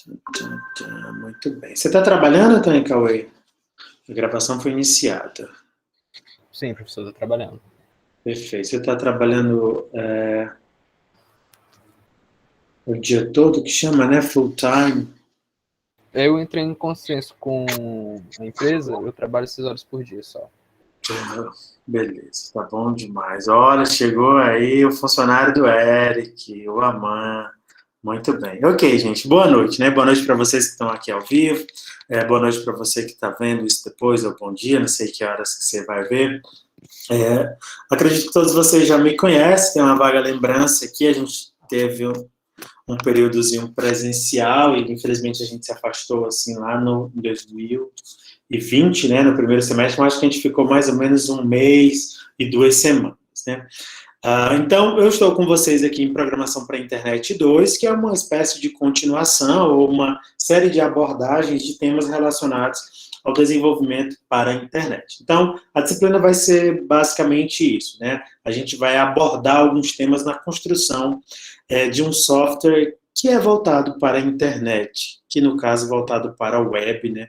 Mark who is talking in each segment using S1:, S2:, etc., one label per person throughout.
S1: Muito bem. Você está trabalhando, Tony Cauê? A gravação foi iniciada.
S2: Sim, professor, estou trabalhando.
S1: Perfeito. Você está trabalhando o dia todo, que chama, né? Full time?
S2: Eu entrei em consenso com a empresa, eu trabalho 6 horas por dia só.
S1: Beleza, tá bom demais. Olha, chegou aí o funcionário do Eric, o Aman. Muito bem. Ok, gente, boa noite, né? Boa noite para vocês que estão aqui ao vivo. Boa noite para você que está vendo isso depois, ou bom dia, não sei que horas que você vai ver. Acredito que todos vocês já me conhecem, tem uma vaga lembrança aqui, a gente teve um períodozinho presencial e infelizmente a gente se afastou assim lá no 2020, né, no primeiro semestre, mas acho que a gente ficou mais ou menos 1 mês e 2 semanas, né. Então, eu estou com vocês aqui em Programação para a Internet 2, que é uma espécie de continuação ou uma série de abordagens de temas relacionados ao desenvolvimento para a internet. Então, a disciplina vai ser basicamente isso, né? A gente vai abordar alguns temas na construção de um software que é voltado para a internet, que no caso voltado para a web, né?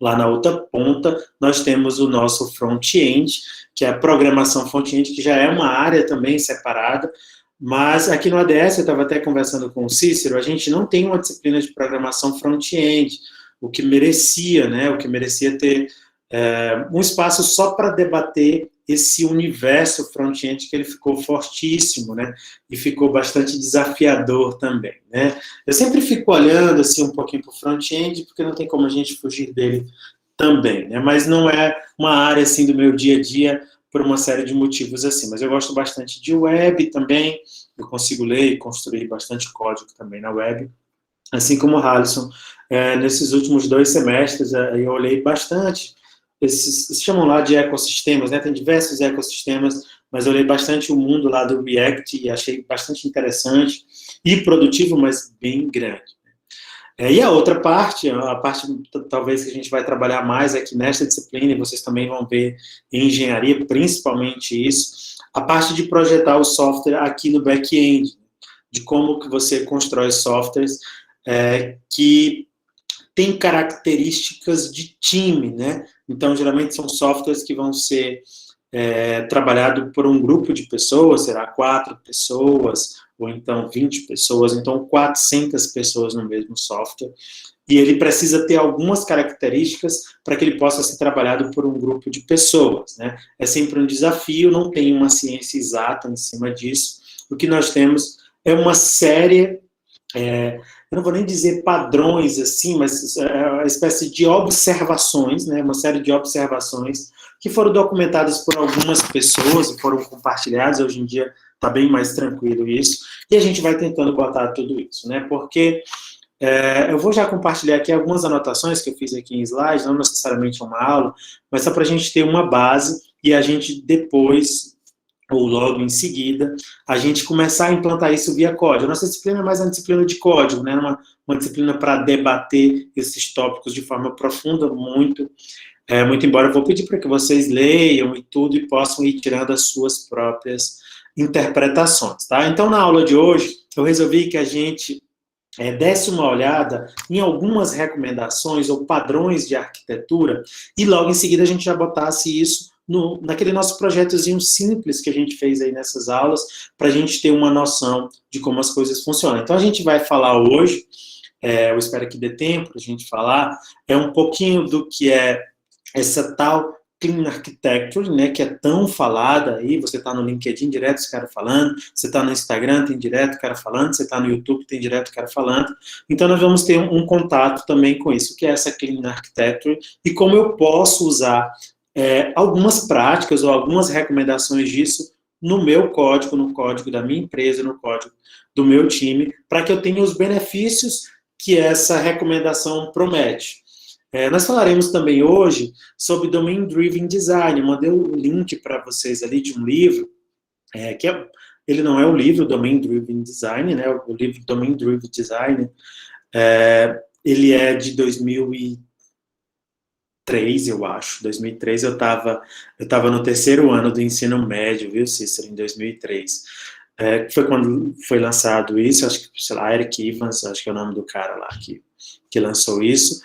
S1: Lá na outra ponta, nós temos o nosso front-end, que é a programação front-end, que já é uma área também separada, mas aqui no ADS, eu estava até conversando com o Cícero, a gente não tem uma disciplina de programação front-end, o que merecia, né? O que merecia ter um espaço só para debater esse universo front-end que ele ficou fortíssimo, né? E ficou bastante desafiador também, né? Eu sempre fico olhando assim um pouquinho para o front-end, porque não tem como a gente fugir dele também, né? Mas não é uma área assim do meu dia a dia por uma série de motivos assim. Mas eu gosto bastante de web também. Eu consigo ler e construir bastante código também na web. Assim como o Halisson, nesses últimos 2 semestres eu olhei bastante se chamam lá de ecossistemas, né? Tem diversos ecossistemas, mas eu olhei bastante o mundo lá do React e achei bastante interessante e produtivo, mas bem grande. E a outra parte, a parte talvez que a gente vai trabalhar mais aqui nesta disciplina, e vocês também vão ver em engenharia, principalmente isso, a parte de projetar o software aqui no back-end, de como que você constrói softwares que tem características de time, né? Então, geralmente são softwares que vão ser trabalhados por um grupo de pessoas, será 4 pessoas, ou então 20 pessoas, então 400 pessoas no mesmo software, e ele precisa ter algumas características para que ele possa ser trabalhado por um grupo de pessoas, né? É sempre um desafio, não tem uma ciência exata em cima disso, o que nós temos é uma série eu não vou nem dizer padrões assim, mas uma espécie de observações, né, uma série de observações que foram documentadas por algumas pessoas e foram compartilhadas. Hoje em dia está bem mais tranquilo isso, e a gente vai tentando botar tudo isso, né, porque eu vou já compartilhar aqui algumas anotações que eu fiz aqui em slides, não necessariamente uma aula, mas só para a gente ter uma base e a gente depois ou logo em seguida, a gente começar a implantar isso via código. A nossa disciplina é mais uma disciplina de código, né? Uma disciplina para debater esses tópicos de forma profunda, muito embora eu vou pedir para que vocês leiam e tudo e possam ir tirando as suas próprias interpretações, tá? Então, na aula de hoje, eu resolvi que a gente desse uma olhada em algumas recomendações ou padrões de arquitetura e logo em seguida a gente já botasse isso naquele nosso projetozinho simples que a gente fez aí nessas aulas, para a gente ter uma noção de como as coisas funcionam. Então a gente vai falar hoje, eu espero que dê tempo para a gente falar, um pouquinho do que é essa tal Clean Architecture, né, que é tão falada aí, você está no LinkedIn direto os caras falando, você está no Instagram, tem direto o cara falando, você está no YouTube, tem direto o cara falando, então nós vamos ter um contato também com isso, que é essa Clean Architecture, e como eu posso usar algumas práticas ou algumas recomendações disso no meu código, no código da minha empresa, no código do meu time, para que eu tenha os benefícios que essa recomendação promete. Nós falaremos também hoje sobre Domain Driven Design. Eu mandei um link para vocês ali de um livro, ele não é o livro Domain Driven Design, né? O livro Domain Driven Design, ele é de 2003, eu acho. 2003 eu estava no terceiro ano do ensino médio, viu, Cícero, em 2003. foi quando foi lançado isso, acho que, sei lá, Eric Evans, acho que é o nome do cara lá que lançou isso.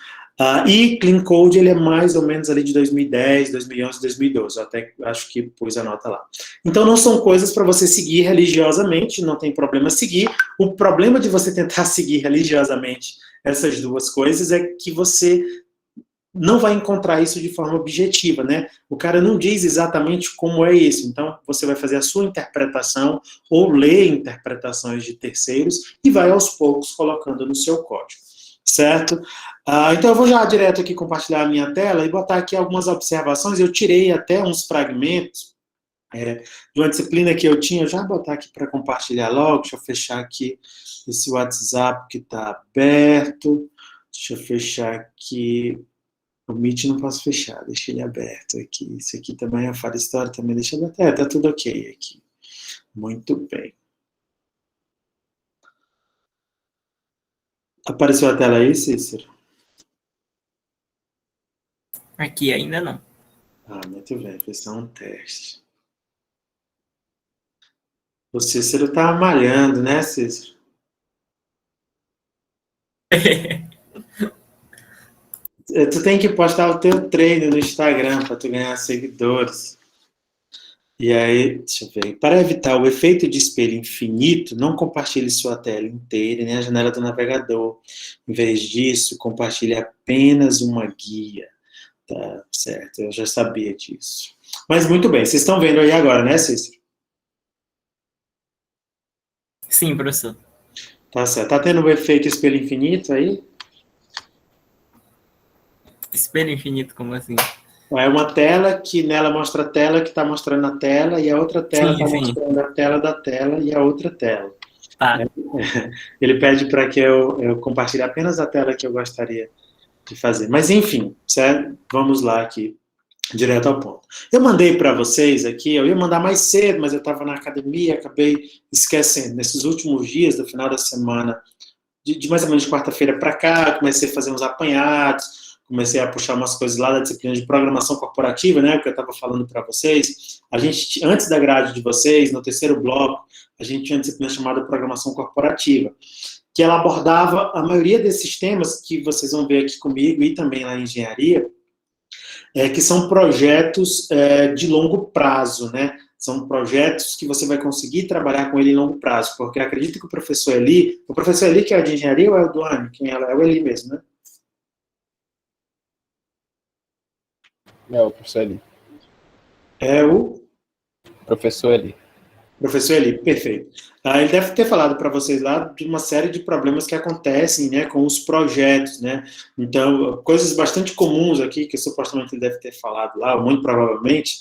S1: E Clean Code, ele é mais ou menos ali de 2010, 2011, 2012, eu até acho que pus a nota lá. Então não são coisas para você seguir religiosamente, não tem problema seguir. O problema de você tentar seguir religiosamente essas duas coisas é que você não vai encontrar isso de forma objetiva, né? O cara não diz exatamente como é isso, então você vai fazer a sua interpretação ou ler interpretações de terceiros e vai aos poucos colocando no seu código, certo? Então eu vou já direto aqui compartilhar a minha tela e botar aqui algumas observações. Eu tirei até uns fragmentos de uma disciplina que eu tinha, já botar aqui para compartilhar logo. Deixa eu fechar aqui esse WhatsApp que está aberto, deixa eu fechar aqui. O Meet não posso fechar, deixa ele aberto aqui. Isso aqui também é Fala História, também deixa aberto. Tá tudo ok aqui. Muito bem. Apareceu a tela aí, Cícero?
S3: Aqui ainda não.
S1: Muito bem, foi só um teste. O Cícero tá malhando, né, Cícero? Tu tem que postar o teu treino no Instagram para tu ganhar seguidores. E aí, deixa eu ver. Para evitar o efeito de espelho infinito, não compartilhe sua tela inteira, nem a janela do navegador. Em vez disso, compartilhe apenas uma guia. Tá certo, eu já sabia disso. Mas muito bem, vocês estão vendo aí agora, né, Cícero?
S3: Sim, professor.
S1: Tá certo. Tá tendo o efeito espelho infinito aí?
S3: Espelho infinito, como assim?
S1: É uma tela que nela mostra a tela que está mostrando a tela, e a outra tela está mostrando a tela da tela e a outra tela.
S3: Tá.
S1: Ele pede para que eu compartilhe apenas a tela que eu gostaria de fazer. Mas enfim, certo? Vamos lá aqui, direto ao ponto. Eu mandei para vocês aqui, eu ia mandar mais cedo, mas eu estava na academia, acabei esquecendo. Nesses últimos dias, do final da semana, de mais ou menos de quarta-feira para cá, comecei a fazer uns apanhados, comecei a puxar umas coisas lá da disciplina de programação corporativa, né, que eu estava falando para vocês. A gente, antes da grade de vocês, no terceiro bloco, a gente tinha uma disciplina chamada programação corporativa, que ela abordava a maioria desses temas que vocês vão ver aqui comigo e também lá em engenharia, que são projetos de longo prazo, né? São projetos que você vai conseguir trabalhar com ele em longo prazo, porque acredito que o professor Eli que é de engenharia ou é o Duane? Quem ela é? O Eli mesmo, né?
S2: É o professor Eli.
S1: É o
S2: Professor Eli.
S1: Professor Eli, perfeito. Ele deve ter falado para vocês lá de uma série de problemas que acontecem, né, com os projetos, né? Então, coisas bastante comuns aqui, que supostamente ele deve ter falado lá, muito provavelmente,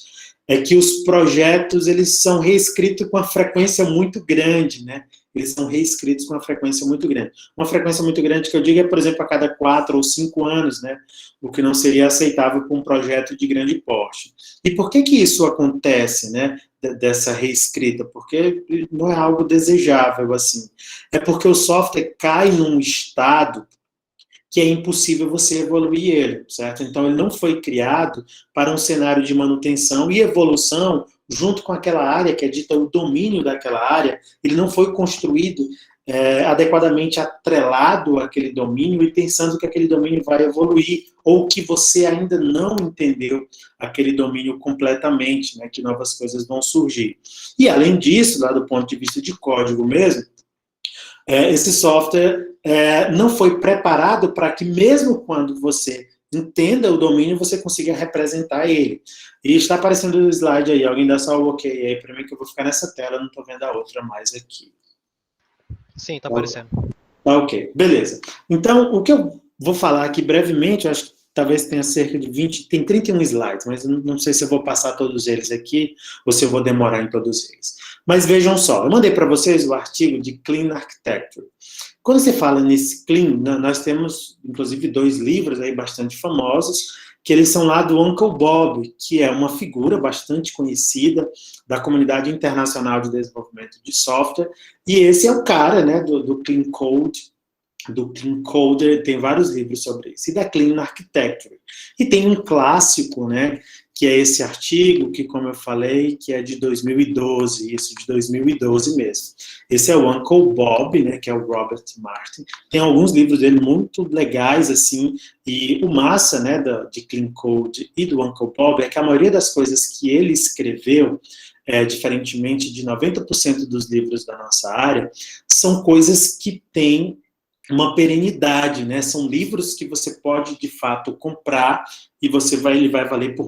S1: é que os projetos, eles são reescritos com uma frequência muito grande, né? Eles são reescritos com uma frequência muito grande. Uma frequência muito grande que eu digo é, por exemplo, a cada 4 ou 5 anos, né? O que não seria aceitável para um projeto de grande porte. E por que isso acontece, né? Dessa reescrita? Porque não é algo desejável, assim. É porque o software cai num estado que é impossível você evoluir ele, certo? Então, ele não foi criado para um cenário de manutenção e evolução junto com aquela área, que é dita o domínio daquela área. Ele não foi construído adequadamente atrelado àquele domínio e pensando que aquele domínio vai evoluir, ou que você ainda não entendeu aquele domínio completamente, né, que novas coisas vão surgir. E, além disso, lá do ponto de vista de código mesmo, esse software não foi preparado para que, mesmo quando você entenda o domínio, você consiga representar ele. E está aparecendo o slide aí, alguém dá só o ok aí para mim, que eu vou ficar nessa tela, não estou vendo a outra mais aqui.
S4: Sim, está aparecendo.
S1: Tá ok, beleza. Então, o que eu vou falar aqui brevemente, eu acho que talvez tenha cerca de 20, tem 31 slides, mas não sei se eu vou passar todos eles aqui, ou se eu vou demorar em todos eles. Mas vejam só, eu mandei para vocês o artigo de Clean Architecture. Quando você fala nesse Clean, nós temos, inclusive, 2 livros aí bastante famosos, que eles são lá do Uncle Bob, que é uma figura bastante conhecida da comunidade internacional de desenvolvimento de software, e esse é o cara, né, do Clean Code, do Clean Coder, tem vários livros sobre isso, e da Clean Architecture. E tem um clássico, né, que é esse artigo que, como eu falei, que é de 2012, isso de 2012 mesmo. Esse é o Uncle Bob, né, que é o Robert Martin. Tem alguns livros dele muito legais, assim, e o massa, né, de Clean Code e do Uncle Bob é que a maioria das coisas que ele escreveu, diferentemente de 90% dos livros da nossa área, são coisas que têm uma perenidade, né? São livros que você pode, de fato, comprar e ele vai valer por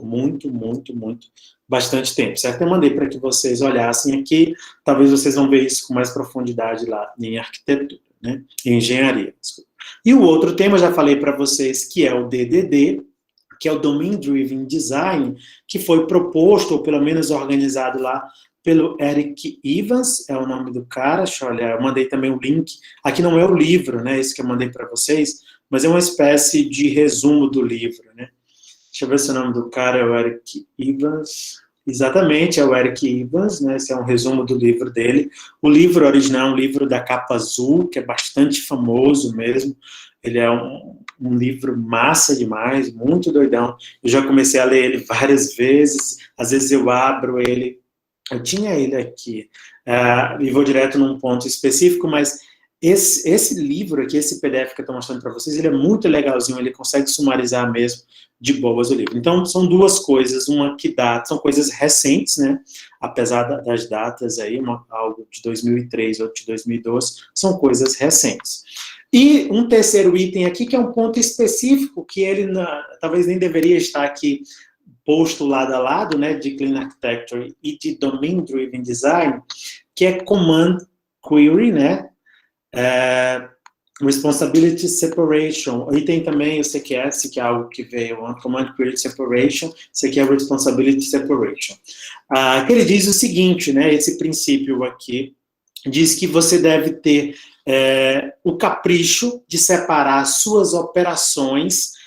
S1: bastante tempo, certo? Eu mandei para que vocês olhassem aqui, talvez vocês vão ver isso com mais profundidade lá em arquitetura, né? Em engenharia. Desculpa. E o outro tema, eu já falei para vocês, que é o DDD, que é o Domain Driven Design, que foi proposto, ou pelo menos organizado lá, pelo Eric Evans, é o nome do cara. Deixa eu olhar, eu mandei também o link. Aqui não é o livro, né, esse que eu mandei para vocês, mas é uma espécie de resumo do livro, né. Deixa eu ver se o nome do cara é o Eric Evans. Exatamente, é o Eric Evans, né, esse é um resumo do livro dele. O livro original é um livro da capa azul, que é bastante famoso mesmo. Ele é um livro massa demais, muito doidão. Eu já comecei a ler ele várias vezes, às vezes eu abro ele. Eu tinha ele aqui, e vou direto num ponto específico, mas esse livro aqui, esse PDF que eu estou mostrando para vocês, ele é muito legalzinho, ele consegue sumarizar mesmo de boas o livro. Então, são duas coisas, uma que são coisas recentes, né, apesar das datas aí, algo de 2003, outro de 2012, são coisas recentes. E um terceiro item aqui, que é um ponto específico, que ele talvez nem deveria estar aqui posto lado a lado, né, de Clean Architecture e de Domain Driven Design, que é Command Query, né, Responsibility Separation, e tem também o CQS, que é algo que veio, Command Query Separation, isso aqui é Responsibility Separation. Que ele diz o seguinte, né, esse princípio aqui, diz que você deve ter o capricho de separar suas operações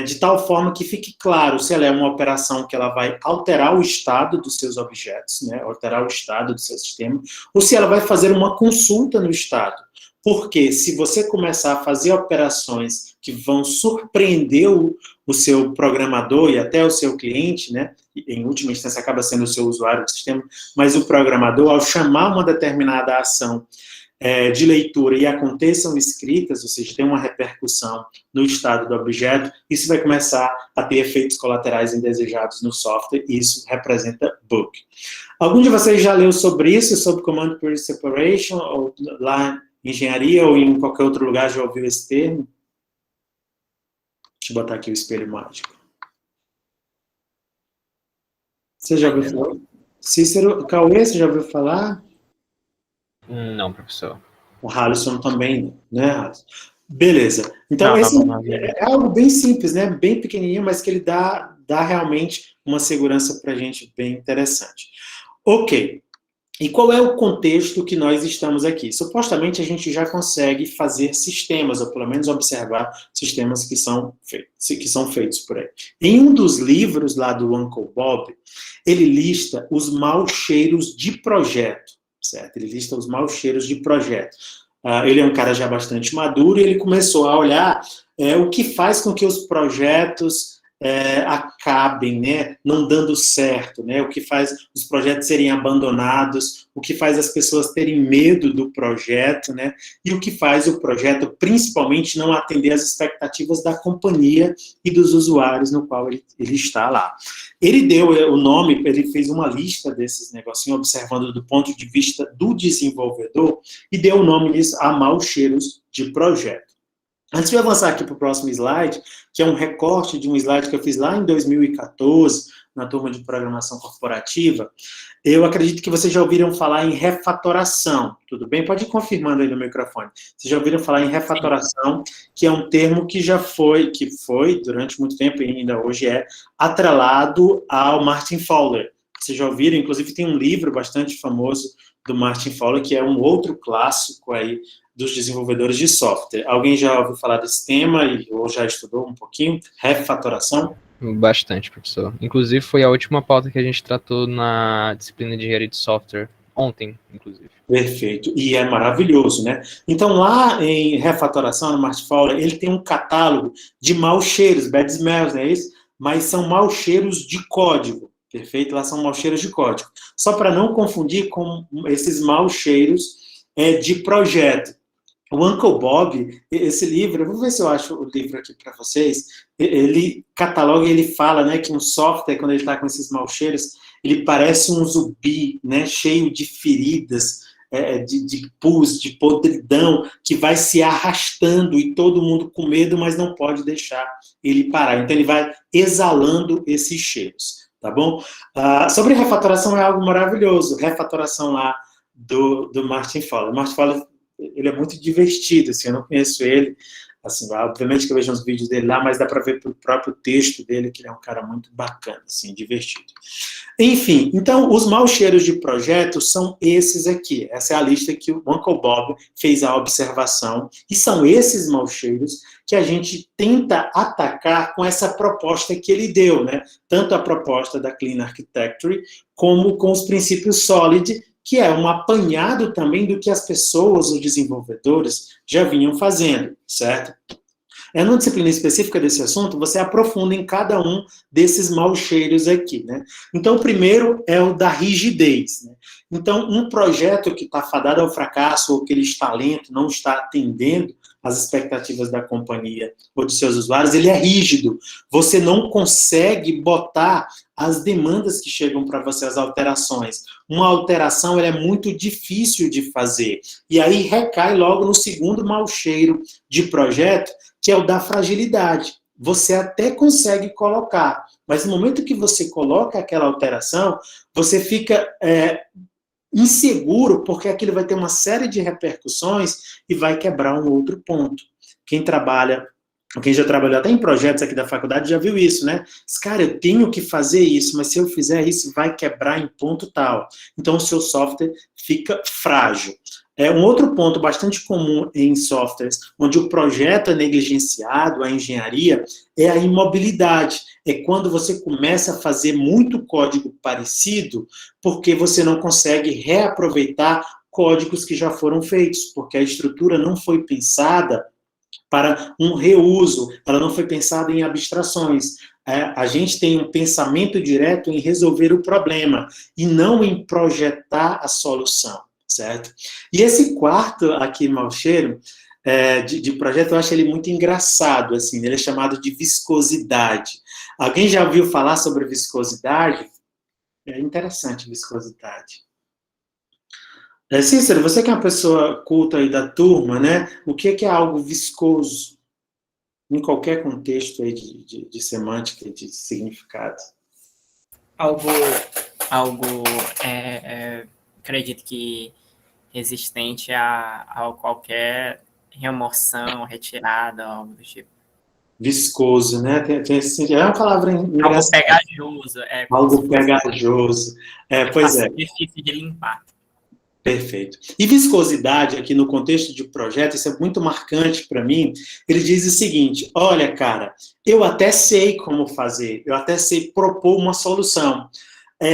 S1: de tal forma que fique claro se ela é uma operação que ela vai alterar o estado dos seus objetos, né, alterar o estado do seu sistema, ou se ela vai fazer uma consulta no estado. Porque se você começar a fazer operações que vão surpreender o seu programador e até o seu cliente, né, em última instância acaba sendo o seu usuário do sistema, mas o programador, ao chamar uma determinada ação de leitura e aconteçam escritas, ou seja, tem uma repercussão no estado do objeto, isso vai começar a ter efeitos colaterais indesejados no software, e isso representa bug. Algum de vocês já leu sobre isso, sobre Command Query Separation, ou lá em engenharia, ou em qualquer outro lugar já ouviu esse termo? Deixa eu botar aqui o espelho mágico. Você já ouviu falar? Cícero, Cauê, você já ouviu falar?
S2: Não, professor.
S1: O Halisson também, né, Halisson? Beleza. Então, esse é algo bem simples, né? Bem pequenininho, mas que ele dá realmente uma segurança para a gente bem interessante. Ok. E qual é o contexto que nós estamos aqui? Supostamente, a gente já consegue fazer sistemas, ou pelo menos observar sistemas que são feitos por aí. Em um dos livros lá do Uncle Bob, ele lista os maus cheiros de projeto. Certo? Ele lista os maus cheiros de projeto. Ele é um cara já bastante maduro e ele começou a olhar o que faz com que os projetos acabem, né, não dando certo, né, o que faz os projetos serem abandonados, o que faz as pessoas terem medo do projeto, né, e o que faz o projeto, principalmente, não atender às expectativas da companhia e dos usuários no qual ele está lá. Ele deu o nome, ele fez uma lista desses negocinhos, observando do ponto de vista do desenvolvedor, e deu o nome disso a maus cheiros de projeto. Antes de eu avançar aqui para o próximo slide, que é um recorte de um slide que eu fiz lá em 2014, na turma de programação corporativa, eu acredito que vocês já ouviram falar em refatoração, tudo bem? Pode ir confirmando aí no microfone. Vocês já ouviram falar em refatoração, que é um termo que que foi durante muito tempo e ainda hoje atrelado ao Martin Fowler. Vocês já ouviram? Inclusive tem um livro bastante famoso do Martin Fowler, que é um outro clássico aí dos desenvolvedores de software. Alguém já ouviu falar desse tema ou já estudou um pouquinho? Refatoração?
S2: Bastante, professor. Inclusive, foi a última pauta que a gente tratou na disciplina de engenharia de software, ontem, inclusive.
S1: Perfeito. E é maravilhoso, né? Então, lá em refatoração, no Martin Fowler, ele tem um catálogo de maus cheiros, bad smells, não é isso? mas são maus cheiros de código, perfeito? Lá são maus cheiros de código. Só para não confundir com esses maus cheiros de projeto. O Uncle Bob, esse livro, eu vou ver se eu acho o livro aqui para vocês, ele cataloga e ele fala, né, que um software, quando ele está com esses maus cheiros, ele parece um zumbi, né, cheio de feridas, de pus, de podridão, que vai se arrastando e todo mundo com medo, mas não pode deixar ele parar. Então ele vai exalando esses cheiros, tá bom? Sobre refatoração é algo maravilhoso. Refatoração lá do Martin Fowler. Martin Fowler, ele é muito divertido, assim, eu não conheço ele, assim, obviamente que eu vejo uns vídeos dele lá, mas dá para ver pelo próprio texto dele que ele é um cara muito bacana, assim, divertido. Enfim, então, os maus cheiros de projeto são esses aqui. Essa é a lista que o Uncle Bob fez a observação, e são esses maus cheiros que a gente tenta atacar com essa proposta que ele deu, né? Tanto a proposta da Clean Architecture, como com os princípios SOLID, que é um apanhado também do que as pessoas, os desenvolvedores, já vinham fazendo, certo? Numa disciplina específica desse assunto, você aprofunda em cada um desses maus cheiros aqui, né? Então, o primeiro é o da rigidez, né? Então, um projeto que está fadado ao fracasso, ou que ele está lento, não está atendendo às expectativas da companhia ou de seus usuários, ele é rígido. Você não consegue botar as demandas que chegam para você, as alterações. Uma alteração ela é muito difícil de fazer. E aí recai logo no segundo mau cheiro de projeto, que é o da fragilidade. Você até consegue colocar, mas no momento que você coloca aquela alteração, você fica inseguro, porque aquilo vai ter uma série de repercussões e vai quebrar um outro ponto. Quem já trabalhou até em projetos aqui da faculdade já viu isso, né? Cara, eu tenho que fazer isso, mas se eu fizer isso, vai quebrar em ponto tal. Então, o seu software fica frágil. Um outro ponto bastante comum em softwares, onde o projeto é negligenciado, a engenharia, é a imobilidade. É quando você começa a fazer muito código parecido, porque você não consegue reaproveitar códigos que já foram feitos, porque a estrutura não foi pensada para um reuso, ela não foi pensada em abstrações. A gente tem um pensamento direto em resolver o problema, e não em projetar a solução, certo? E esse quarto aqui, mau cheiro, de projeto, eu acho ele muito engraçado, assim, ele é chamado de viscosidade. Alguém já ouviu falar sobre viscosidade? É interessante viscosidade. Cícero, você que é uma pessoa culta aí da turma, né? O que é algo viscoso? Em qualquer contexto aí de semântica e de significado.
S3: Algo acredito que resistente a qualquer remoção, retirada, algo do tipo.
S1: Viscoso, né? É uma palavra engraçada.
S3: Algo pegajoso.
S1: Algo pegajoso. Pois é.
S3: Difícil de limpar.
S1: Perfeito. E viscosidade, aqui no contexto de projeto, isso é muito marcante para mim. Ele diz o seguinte: olha, cara, eu até sei como fazer, eu até sei propor uma solução.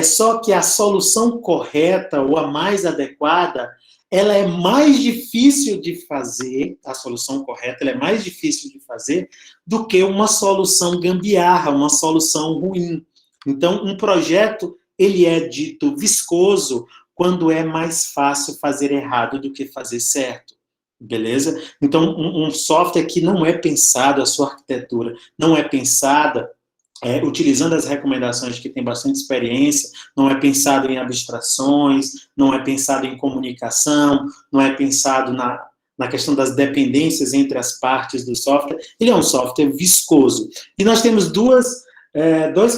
S1: Só que a solução correta ou a mais adequada, ela é mais difícil de fazer, a solução correta ela é mais difícil de fazer do que uma solução gambiarra, uma solução ruim. Então, um projeto, ele é dito viscoso quando é mais fácil fazer errado do que fazer certo, beleza? Então, um software que não é pensado, a sua arquitetura não é pensada utilizando as recomendações de que tem bastante experiência, não é pensado em abstrações, não é pensado em comunicação, não é pensado na questão das dependências entre as partes do software, ele é um software viscoso. E nós temos dois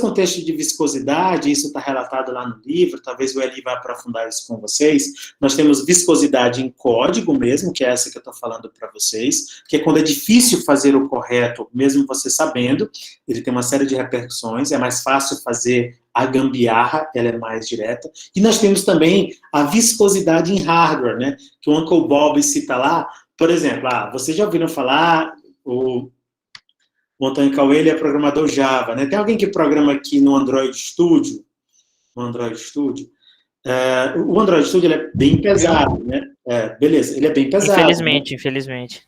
S1: contextos de viscosidade, isso está relatado lá no livro, talvez o Eli vá aprofundar isso com vocês. Nós temos viscosidade em código mesmo, que é essa que eu estou falando para vocês, que é quando é difícil fazer o correto, mesmo você sabendo, ele tem uma série de repercussões, é mais fácil fazer a gambiarra, ela é mais direta. E nós temos também a viscosidade em hardware, né, que o Uncle Bob cita lá. Por exemplo, vocês já ouviram falar, o Antônio Cauê, ele é programador Java, né? Tem alguém que programa aqui no Android Studio? No Android Studio? O Android Studio ele é bem pesado, né? Beleza, ele é bem pesado.
S5: Infelizmente.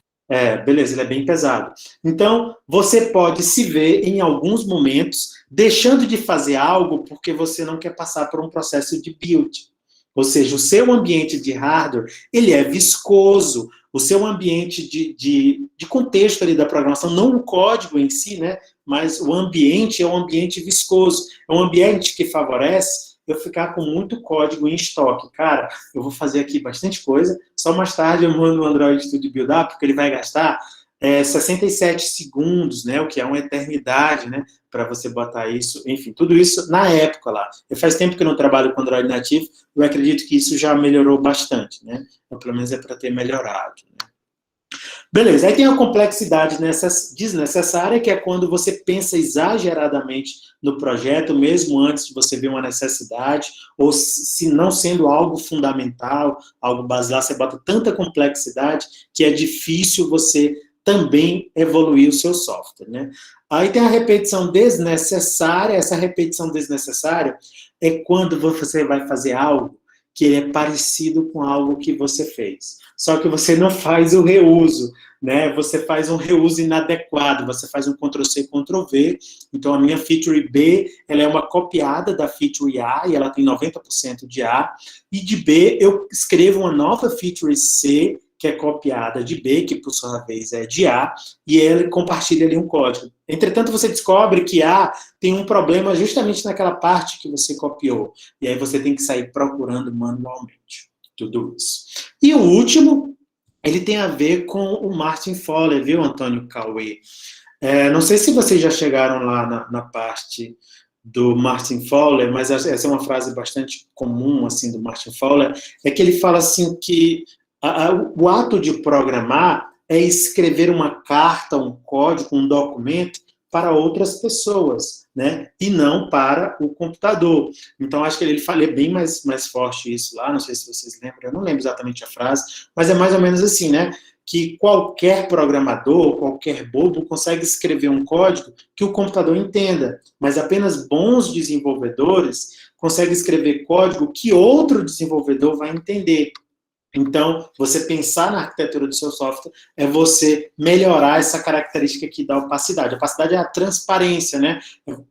S1: Beleza, ele é bem pesado. Então, você pode se ver em alguns momentos deixando de fazer algo porque você não quer passar por um processo de build. Ou seja, o seu ambiente de hardware, ele é viscoso. O seu ambiente de contexto ali da programação, não o código em si, né? Mas o ambiente é um ambiente viscoso. É um ambiente que favorece eu ficar com muito código em estoque. Cara, eu vou fazer aqui bastante coisa, só mais tarde eu mando o Android Studio Build Up, porque ele vai gastar 67 segundos, né, o que é uma eternidade, né, para você botar isso, enfim, tudo isso na época lá. Faz tempo que eu não trabalho com Android nativo, eu acredito que isso já melhorou bastante, né, ou pelo menos é para ter melhorado, né. Beleza, aí tem a complexidade desnecessária, que é quando você pensa exageradamente no projeto, mesmo antes de você ver uma necessidade, ou se não sendo algo fundamental, algo basilar, você bota tanta complexidade que é difícil você também evoluir o seu software, né? Aí tem a repetição desnecessária. Essa repetição desnecessária é quando você vai fazer algo que é parecido com algo que você fez. Só que você não faz o reuso, né? Você faz um reuso inadequado, você faz um Ctrl+C, Ctrl+V. Então, a minha feature B, ela é uma copiada da feature A, e ela tem 90% de A. E de B, eu escrevo uma nova feature C, que é copiada de B, que por sua vez é de A, e ele compartilha ali um código. Entretanto, você descobre que A tem um problema justamente naquela parte que você copiou. E aí você tem que sair procurando manualmente tudo isso. E o último, ele tem a ver com o Martin Fowler, viu, Antônio Cauê? Não sei se vocês já chegaram lá na parte do Martin Fowler, mas essa é uma frase bastante comum, assim, do Martin Fowler, é que ele fala assim que o ato de programar é escrever uma carta, um código, um documento para outras pessoas, né? E não para o computador. Então, acho que ele fala bem mais forte isso lá, não sei se vocês lembram, eu não lembro exatamente a frase, mas é mais ou menos assim, né? Que qualquer programador, qualquer bobo, consegue escrever um código que o computador entenda, mas apenas bons desenvolvedores conseguem escrever código que outro desenvolvedor vai entender. Então, você pensar na arquitetura do seu software é você melhorar essa característica aqui da opacidade. A opacidade é a transparência, né?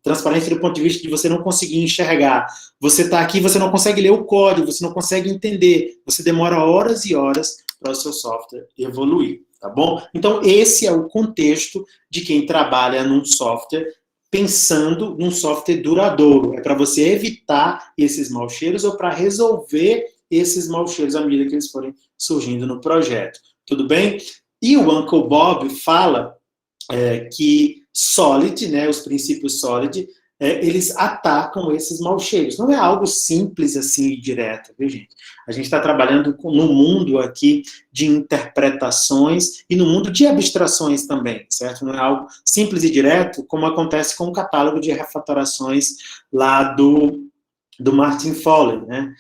S1: Transparência do ponto de vista de você não conseguir enxergar. Você está aqui, você não consegue ler o código, você não consegue entender. Você demora horas e horas para o seu software evoluir, tá bom? Então, esse é o contexto de quem trabalha num software pensando num software duradouro. É para você evitar esses maus cheiros ou para resolver esses maus cheiros à medida que eles forem surgindo no projeto. Tudo bem? E o Uncle Bob fala que Solid, né, os princípios Solid, eles atacam esses maus cheiros. Não é algo simples assim e direto, viu, gente? A gente está trabalhando no mundo aqui de interpretações e no mundo de abstrações também, certo? Não é algo simples e direto, como acontece com o catálogo de refatorações lá do Martin Fowler, né?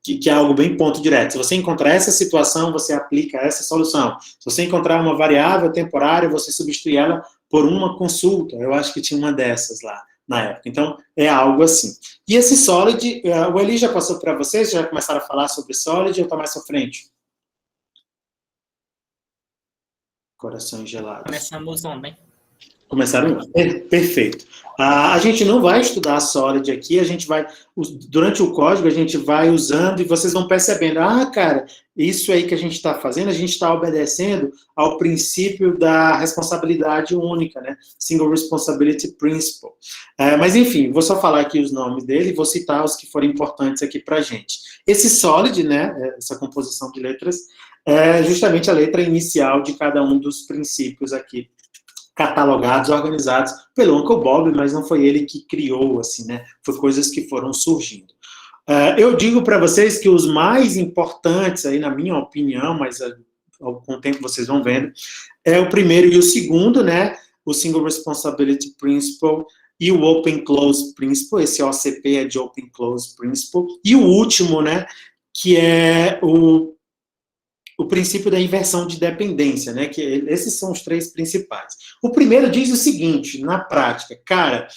S1: Que é algo bem ponto direto. Se você encontrar essa situação, você aplica essa solução. Se você encontrar uma variável temporária, você substitui ela por uma consulta. Eu acho que tinha uma dessas lá na época. Então, é algo assim. E esse Solid, o Eli já passou para vocês? Já começaram a falar sobre Solid ou está mais à frente? Corações gelados.
S3: Começamos ontem.
S1: Começaram? Perfeito. A gente não vai estudar Solid aqui, a gente vai, durante o código, a gente vai usando e vocês vão percebendo, cara, isso aí que a gente está fazendo, a gente está obedecendo ao princípio da responsabilidade única, né? Single Responsibility Principle. Mas, enfim, vou só falar aqui os nomes dele e vou citar os que forem importantes aqui para a gente. Esse Solid, né, essa composição de letras, é justamente a letra inicial de cada um dos princípios aqui, catalogados, organizados pelo Uncle Bob, mas não foi ele que criou, assim, né? Foi coisas que foram surgindo. Eu digo para vocês que os mais importantes, aí, na minha opinião, mas com o tempo vocês vão vendo, é o primeiro e o segundo, né? O Single Responsibility Principle e o Open Close Principle. Esse OCP é de Open Close Principle. E o último, né? Que é o princípio da inversão de dependência, né? Que esses são os três principais. O primeiro diz o seguinte, na prática, cara,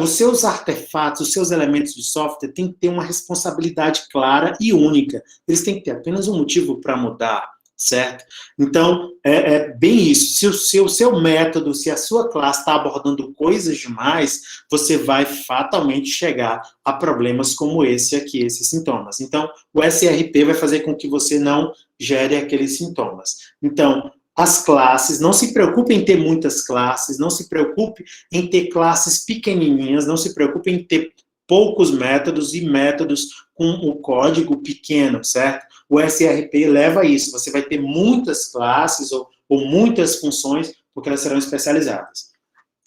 S1: os seus artefatos, os seus elementos de software têm que ter uma responsabilidade clara e única. Eles têm que ter apenas um motivo para mudar, certo? Então, é bem isso. Se o seu método, se a sua classe está abordando coisas demais, você vai fatalmente chegar a problemas como esse aqui, esses sintomas. Então, o SRP vai fazer com que você não gere aqueles sintomas. Então, as classes, não se preocupe em ter muitas classes, não se preocupe em ter classes pequenininhas, não se preocupe em ter poucos métodos e métodos com o código pequeno, certo? O SRP leva a isso, você vai ter muitas classes ou muitas funções, porque elas serão especializadas.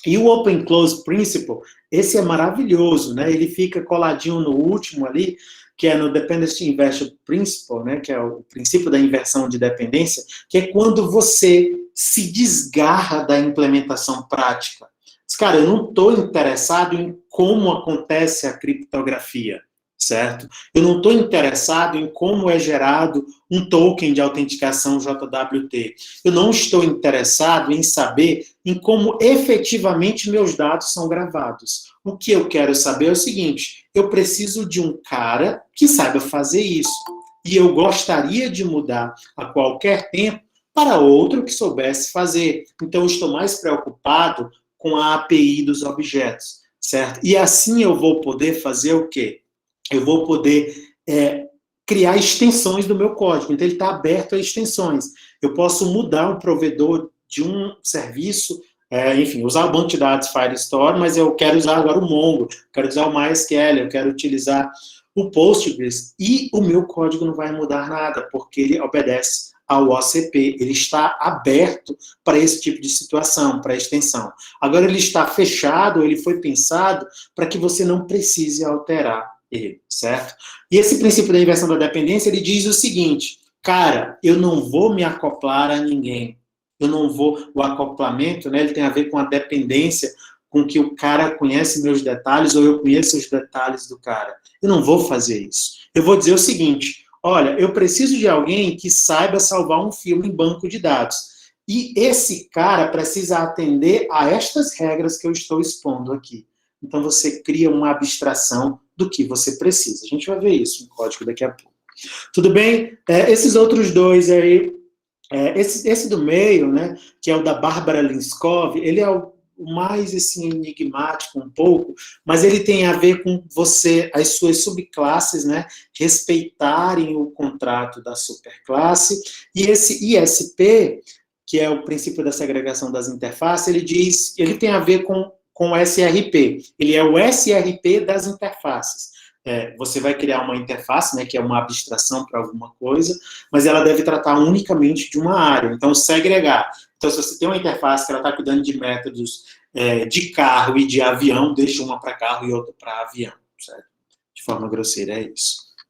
S1: E o Open Close Principle, esse é maravilhoso, né? Ele fica coladinho no último ali, que é no Dependency Inversion Principle, né? Que é o princípio da inversão de dependência, que é quando você se desgarra da implementação prática. Cara, eu não estou interessado em como acontece a criptografia, certo? Eu não estou interessado em como é gerado um token de autenticação JWT. Eu não estou interessado em saber em como efetivamente meus dados são gravados. O que eu quero saber é o seguinte, eu preciso de um cara que saiba fazer isso. E eu gostaria de mudar a qualquer tempo para outro que soubesse fazer. Então, eu estou mais preocupado com a API dos objetos, certo? E assim eu vou poder fazer o quê? Eu vou poder criar extensões do meu código. Então, ele está aberto a extensões. Eu posso mudar o provedor de um serviço, enfim, usar o banco de dados Firestore, mas eu quero usar agora o Mongo, quero usar o MySQL, eu quero utilizar o Postgres, e o meu código não vai mudar nada, porque ele obedece ao OCP, ele está aberto para esse tipo de situação, para extensão. Agora ele está fechado, ele foi pensado para que você não precise alterar ele, certo? E esse princípio da inversão da dependência, ele diz o seguinte, cara, eu não vou me acoplar a ninguém, eu não vou, o acoplamento, né, ele tem a ver com a dependência, com que o cara conhece meus detalhes, ou eu conheço os detalhes do cara. Eu não vou fazer isso. Eu vou dizer o seguinte, olha, eu preciso de alguém que saiba salvar um filme em banco de dados. E esse cara precisa atender a estas regras que eu estou expondo aqui. Então, você cria uma abstração do que você precisa. A gente vai ver isso em código daqui a pouco. Tudo bem? Esses outros dois aí, esse do meio, né, que é o da Bárbara Linskov, ele é o mais assim, enigmático um pouco, mas ele tem a ver com você, as suas subclasses, né, respeitarem o contrato da superclasse, e esse ISP, que é o princípio da segregação das interfaces, ele tem a ver com o SRP, ele é o SRP das interfaces. Você vai criar uma interface, né, que é uma abstração para alguma coisa, mas ela deve tratar unicamente de uma área, então segregar. Então, se você tem uma interface que ela está cuidando de métodos de carro e de avião, deixa uma para carro e outra para avião, certo? De forma grosseira, é isso.